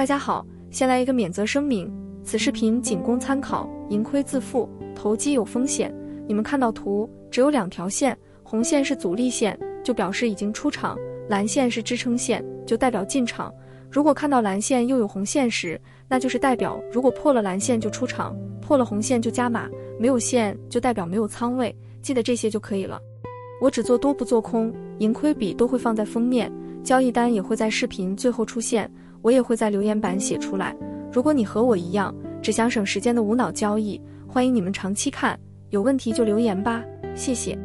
家好，先来一个免责声明，此视频仅供参考，盈亏自负，投机有风险。你们看到图只有2条线，红线是阻力线，就表示已经出场，蓝线是支撑线，就代表进场。如果看到蓝线又有红线时，那就是代表如果破了蓝线就出场，破了红线就加码，没有线就代表没有仓位，记得这些就可以了。我只做多不做空，盈亏比都会放在封面，交易单也会在视频最后出现，我也会在留言板写出来。如果你和我一样，只想省时间的无脑交易，欢迎你们长期看，有问题就留言吧，谢谢。